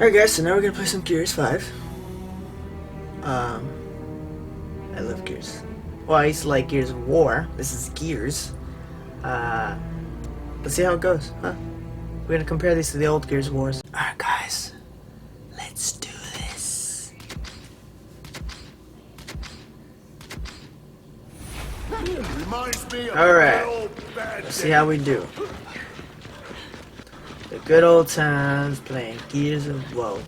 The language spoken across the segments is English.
Alright guys, so now we're gonna play some Gears 5. I love Gears. Well, I used to like Gears of War. This is Gears. Let's see how it goes, huh? We're gonna compare these to the old Gears Wars. Alright guys, let's do this. Alright, let's see how we do. The good old times playing Gears of War.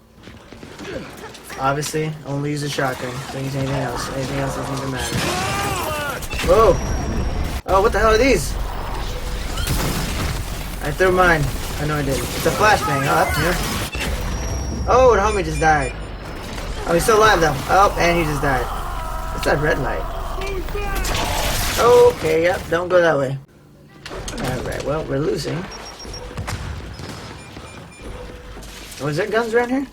Obviously, only use a shotgun. Don't use anything else. Anything else doesn't even matter. Whoa! Oh, what the hell are these? I threw mine. I know I didn't. It's a flashbang. Oh, that's new. Oh, the homie just died. Oh, he's still alive though. Oh, and he just died. What's that red light? Okay, yep. Don't go that way. Alright, well, we're losing. Oh, is there guns around here?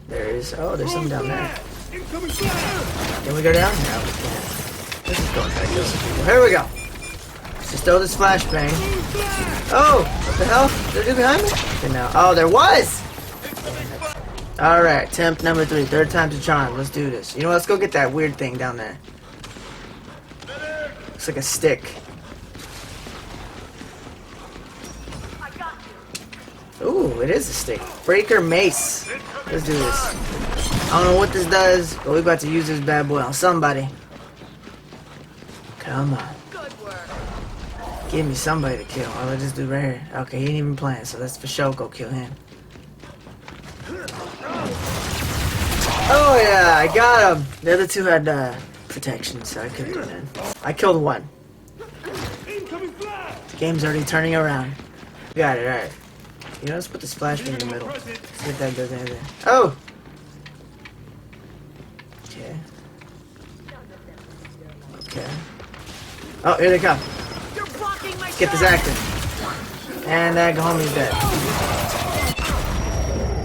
There is. Oh, there's some down there. Can we go down? No, we can't. This is going like this. Well, here we go. Let's just throw this flashbang. Oh, what the hell? Is there a dude behind me? Okay, now. Oh, there was! Alright, attempt number 3. Third time's a charm. Let's do this. You know what? Let's go get that weird thing down there. Looks like a stick. Ooh, it is a stick. Breaker mace. Let's do this. I don't know what this does, but we're about to use this bad boy on somebody. Come on. Give me somebody to kill. Oh, let's just do right here. Okay, he ain't even playing, so let's for sure go kill him. Oh yeah, I got him. The other two had protection, so I couldn't do that. I killed one. The game's already turning around. Got it, alright. You know, let's put this flashbang in the middle. See if that does anything. Oh! Okay. Okay. Oh, here they come. Let's get this active. And that homie's dead.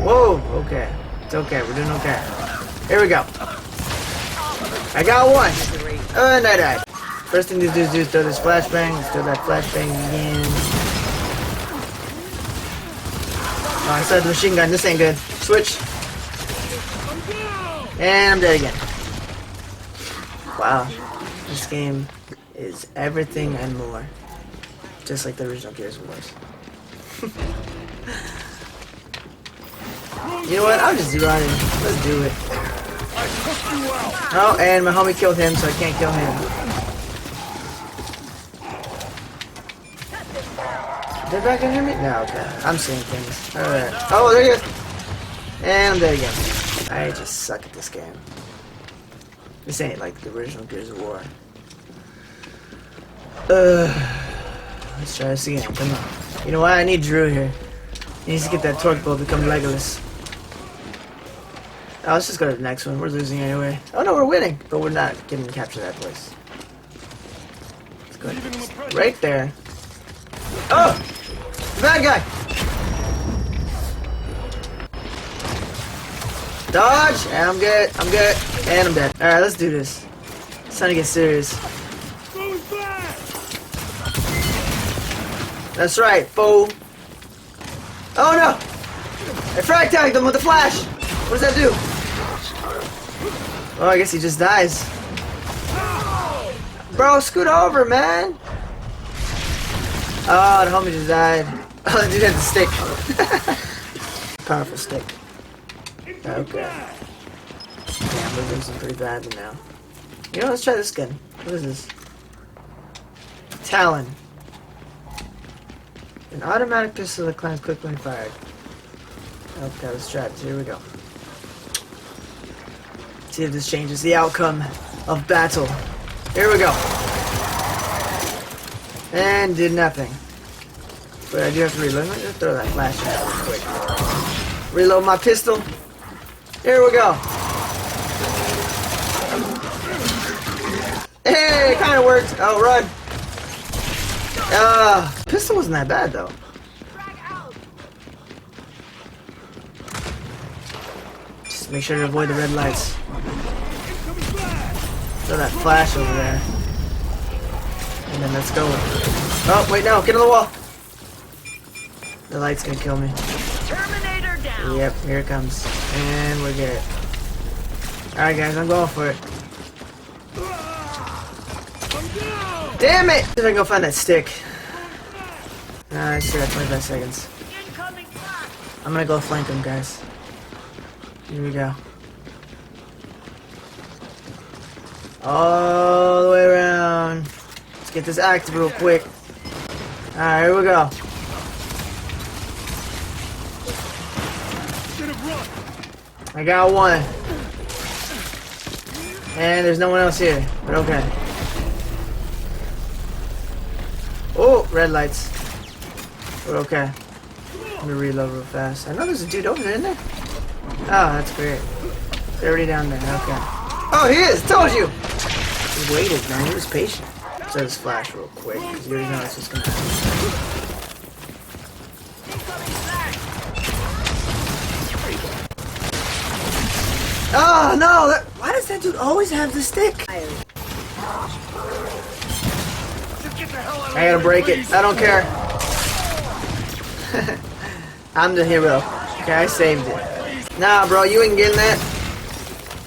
Whoa! Okay. It's okay. We're doing okay. Here we go. I got one. And I died. First thing these dudes do is throw this flashbang. Let's throw that flashbang again. Oh, I saw the machine gun. This ain't good. Switch. And I'm dead again. Wow. This game is everything and more. Just like the original Gears was. You know what? I'll just do it. Let's do it. Oh, and my homie killed him, so I can't kill him. They're back in here? No, okay. I'm seeing things. Alright. Oh, there he is. And I'm dead again. I just suck at this game. This ain't like the original Gears of War. Let's try this again. Come on. You know what? I need Drew here. He needs to get that torque bolt to become Legolas. Oh, let's just go to the next one. We're losing anyway. Oh no, we're winning. But we're not getting to capture that place. Let's go ahead. Right there. Oh! Bad guy! Dodge! And I'm good. I'm good. And I'm dead. Alright, let's do this. It's time to get serious. That's right, fool. Oh no! I frag tagged him with the flash! What does that do? Oh, I guess he just dies. Bro, scoot over, man! Oh, the homie just died. Oh, the dude had the stick. Powerful stick. Okay. Damn, we're losing pretty badly now. You know, let's try this gun. What is this? Talon. An automatic pistol that climbs quickly when fired. Okay, let's try it. Here we go. See if this changes the outcome of battle. Here we go. And did nothing. But I do have to reload. Let me just throw that flash in real quick. Reload my pistol. Here we go. Hey, it kind of worked. Oh, run. Pistol wasn't that bad though. Just make sure to avoid the red lights. Throw that flash over there. And then let's go. Oh, wait, no, get on the wall. The light's gonna kill me. Terminator down. Yep, here it comes. And we're good. Alright guys, I'm going for it. Damn it! See if I can go find that stick. I still got 25 seconds. I'm gonna go flank him, guys. Here we go. All the way around. Let's get this active real quick. Alright, here we go. I got one. And there's no one else here, but okay. Oh, red lights. We're okay. Let me reload real fast. I know there's a dude over there, isn't there? Oh, that's great. They're already down there, okay. Oh, he is! Told you! He waited, man. He was patient. So let's flash real quick, because you already know that's what's gonna happen. Oh, no! Why does that dude always have the stick? I gotta break it. I don't care. I'm the hero. Okay, I saved it. Nah, bro, you ain't getting that.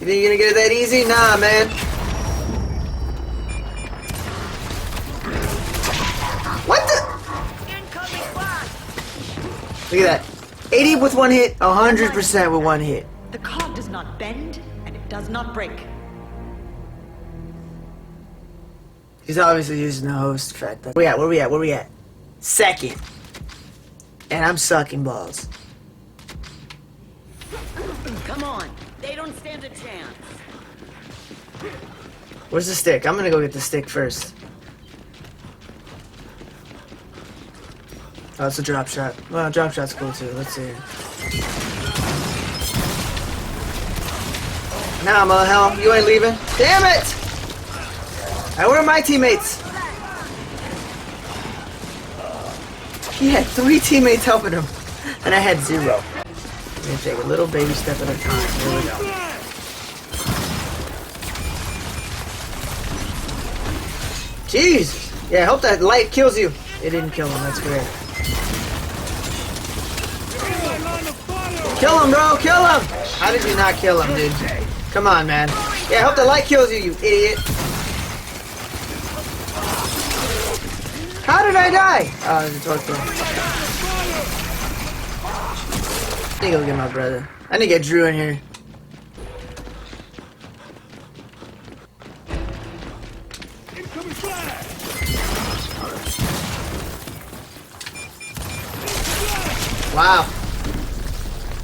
You think you're gonna get it that easy? Nah, man. What the? Look at that. 80 with one hit, 100% with one hit. The card does not bend, and it does not break. He's obviously using the host effect. Where we at? Where we at? Where we at? Second. And I'm sucking balls. Come on. They don't stand a chance. Where's the stick? I'm gonna go get the stick first. Oh, it's a drop shot. Well, drop shot's cool too. Let's see. Nah, mother hell. You ain't leaving. Damn it! Hey, where are my teammates? He had 3 teammates helping him, and I had 0. We're gonna take a little baby step at a time. Here we go. Jesus! Yeah, I hope that light kills you. It didn't kill him. That's great. Kill him, bro! Kill him! How did you not kill him, dude? Come on, man. Yeah, I hope the light kills you, you idiot. How did I die? Oh, there's a torch thing. I need to go get my brother. I need to get Drew in here. Wow.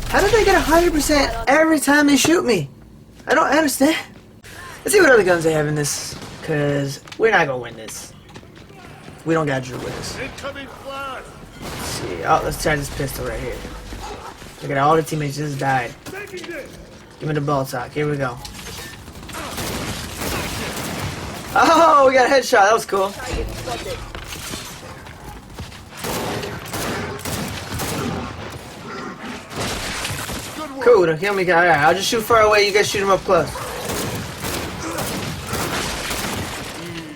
How did they get 100% every time they shoot me? I don't understand. Let's see what other guns they have in this, because we're not going to win this. We don't got Drew with us. Let's see. Oh, let's try this pistol right here. Look at all the teammates just died. Give me the ball talk. Here we go. Oh, we got a headshot. That was cool. Cool. Don't kill me. Alright, I'll just shoot far away. You guys shoot him up close.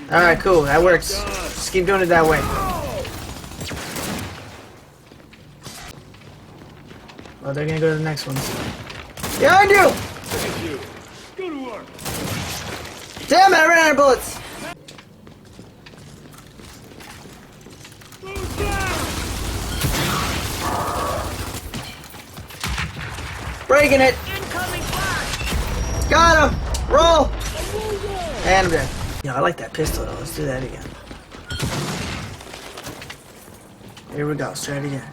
Alright, cool. That works. Just keep doing it that way. Oh, they're gonna go to the next ones. Yeah, I do! Good work. Damn it, I ran out of bullets! Breaking it! Got him! Roll! And I'm dead. Yo, I like that pistol though. Let's do that again. Here we go. Let's try it again.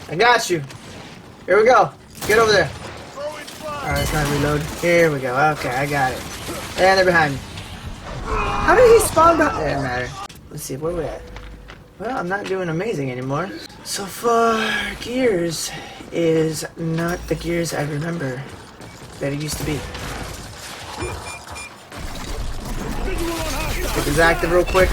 I got you. Here we go. Get over there. Alright, it's not reload. Here we go. Okay, I got it. And they're behind me. How did he spawn behind? It doesn't matter. Let's see, where we at? Well, I'm not doing amazing anymore. So far, Gears is not the Gears I remember that it used to be. Get this active real quick.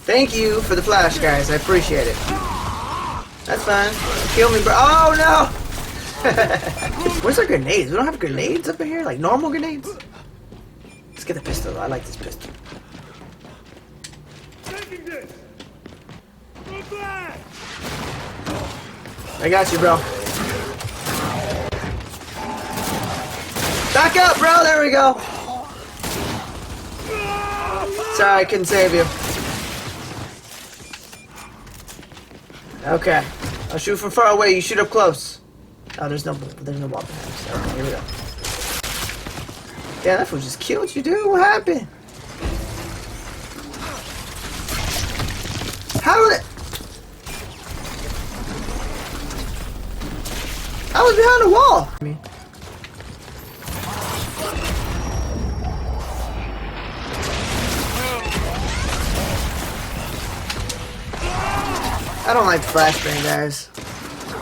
Thank you for the flash, guys. I appreciate it. That's fine. Kill me, bro. Oh, no! Where's our grenades? We don't have grenades up in here? Like normal grenades? Let's get the pistol. I like this pistol. I got you, bro. Back up, bro. There we go. Sorry, I couldn't save you. Okay. I'll shoot from far away. You shoot up close. Oh, there's no wall behind us. Okay, here we go. Yeah, that fool just killed you, dude. What happened? How did it? I was behind the wall. I don't like the flashbang, guys.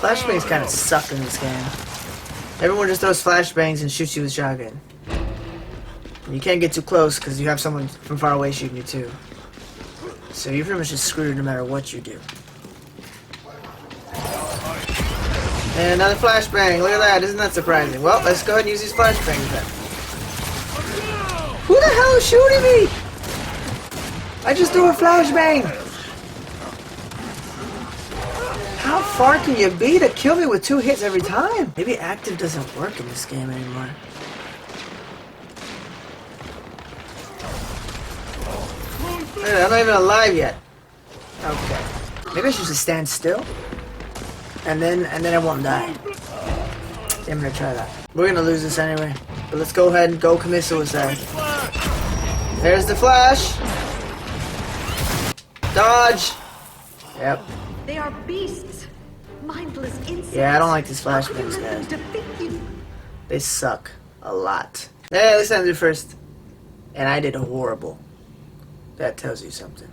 Flashbangs kind of suck in this game. Everyone just throws flashbangs and shoots you with shotgun. And you can't get too close because you have someone from far away shooting you too. So you're pretty much just screwed no matter what you do. And another flashbang. Look at that. Isn't that surprising? Well, let's go ahead and use these flashbangs then. Who the hell is shooting me? I just threw a flashbang. How far can you be to kill me with 2 hits every time? Maybe active doesn't work in this game anymore. I'm not even alive yet. Okay. Maybe I should just stand still. And then I won't die. Yeah, I'm gonna try that. We're gonna lose this anyway. But let's go ahead and go commit suicide. There's the flash. Dodge. Yep. They are beasts. Mindless insects. Yeah, I don't like these flashbangs, guys. They suck a lot. Hey, at least I did first. And I did horrible. That tells you something.